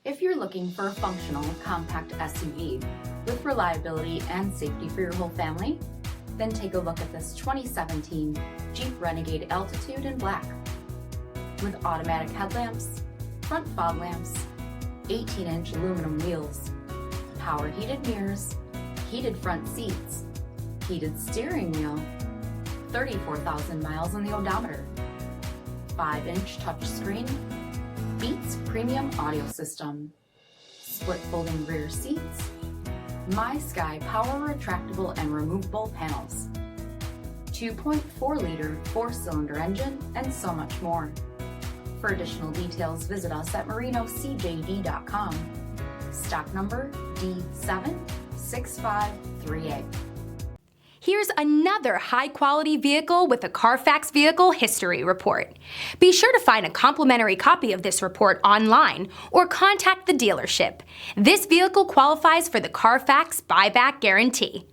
If you're looking for a functional, compact SUV with reliability and safety for your whole family, then take a look at this 2017 Jeep Renegade Altitude in black. With automatic headlamps, front fog lamps, 18-inch aluminum wheels, power heated mirrors, heated front seats, heated steering wheel, 34,000 miles on the odometer, 5-inch touchscreen, Beats premium audio system, split folding rear seats, My Sky power retractable and removable panels, 2.4-liter 4-cylinder engine, and so much more. For additional details, visit us at marinocjd.com. Stock number D7653A. Here's another high-quality vehicle with a CARFAX Vehicle History Report. Be sure to find a complimentary copy of this report online or contact the dealership. This vehicle qualifies for the CARFAX Buyback Guarantee.